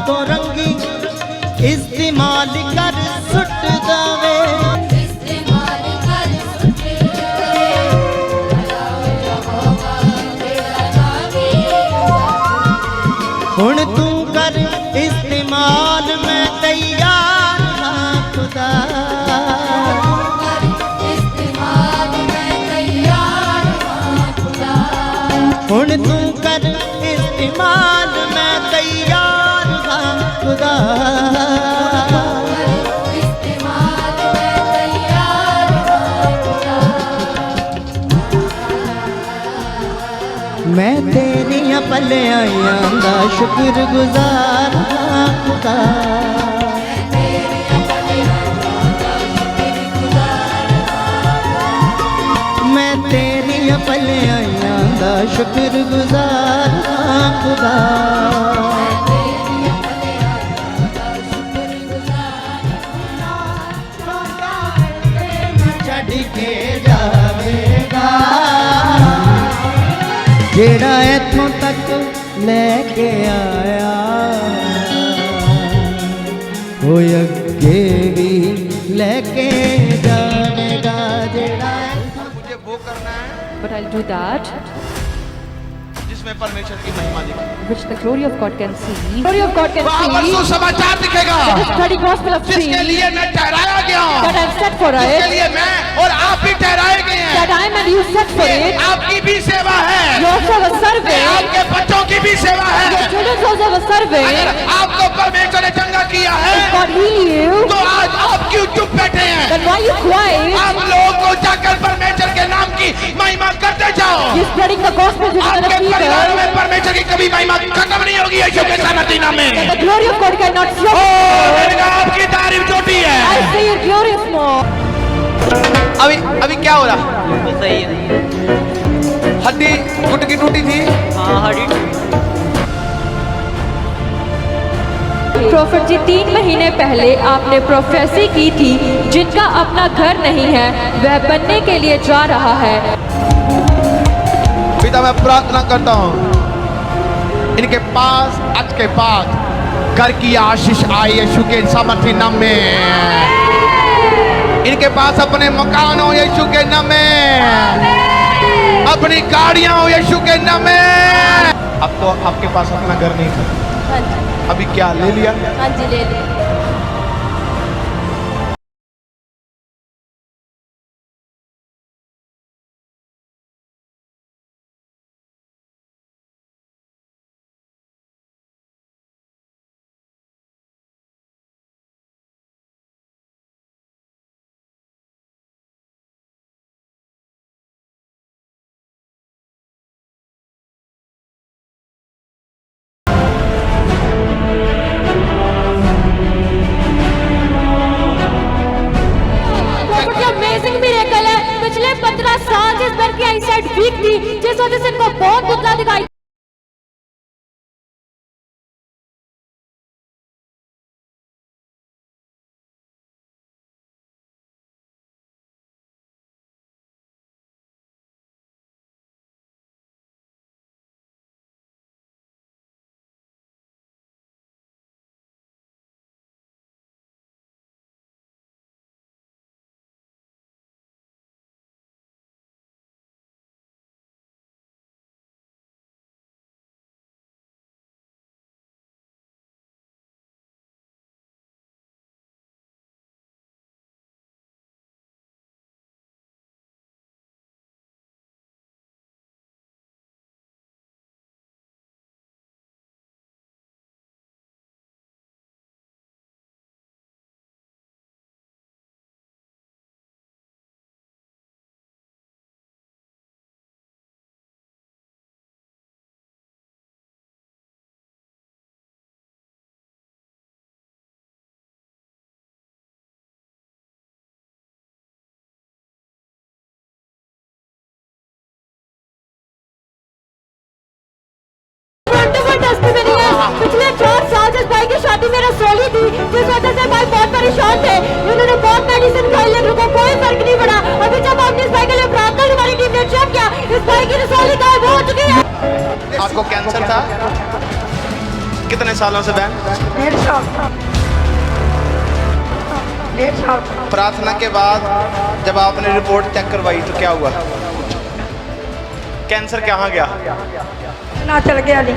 तो रंगी इस्तेमाल कर सुट दवे हुण तू कर इस्तेमाल मैं तैयार हाँ खुदा हुण तू कर इस्तेमाल मैं तैयार हाँ खुदा मैं तेरिया भलियां दा शुक्रगुजार हाँ खुदा मैं तेरिया भलियां दा शुक्रगुजार हाँ खुदा छड़ के जावेगा जेड़ा इथों तक लेके आया वो अगे भी लेके जाएगा जेड़ा मुझे वो करना है But I'll do that जिसमें परमेश्वर की महिमा दिखे which the glory of God can see. Glory of God can वहाँ पर see. सुसमाचार दिखेगा The study gospel of जिसके faith लिए मैं ठहराया गया हूँ that I'm set for जिसके it, लिए मैं और आप भी ठहराए गए हैं that I'm and you set for ये it. आपकी भी सेवा है You also have a ये survey. आपके बच्चों की भी सेवा Your है children also have a अगर survey. आपको परमेश्वर ने चंगा किया है If God heal you, तो आज आप क्यों चुप बैठे हैं then why you quiet? आप लोगों को जाकर परमेश्वर के नाम की महिमा करते जाओ You spreading the gospel to the आपके other परिवार people. में परमेश्वर की कभी महिमा खत्म नहीं होगी यीशु के सामर्थ्य में That the glory of God cannot O stop. मैंने कहा आपकी तारीफ छोटी I है say your glory is more. अभी अभी क्या हो रहा सही है। हड्डी घुट की टूटी थी हाँ हड्डी प्रोफेट जी 3 महीने पहले आपने प्रोफेसी की थी जिनका अपना घर नहीं है वह बनने के लिए जा रहा है। पिता मैं प्रार्थना करता हूँ इनके पास आज के बाद घर की आशीष आई यीशु के सामर्थ्य नाम में इनके पास अपने मकान हो यीशु के नाम में अपनी गाड़ियां हो यीशु के नाम में अब तो आपके पास अपना घर नहीं था हाँ जी, अभी क्या ले लिया हाँ जी ले ले। अमेजिंग मिरेकल है। पिछले 15 साल से इस पर की आईसाइट वीक थी जिस वजह से इनको बहुत दुबला दिखाई पिछले 4 साल से भाई की शादी में रसोली थी जिस वजह से भाई बहुत परेशान थे। उन्होंने बहुत मेडिसिन खाई लेकिन उनको कोई फर्क नहीं पड़ा। अभी जब हमने इस भाई के लिए प्रार्थना हमारी टीम ने चेक किया इस भाई की रसोली गायब हो चुकी है। आपको कैंसर था कितने सालों से बहन? 1.5 साल। 1.5 साल। प्रार्थना के बाद जब आपने रिपोर्ट चेक करवाई तो क्या हुआ? कैंसर कहाँ गया? ना चल गया नहीं।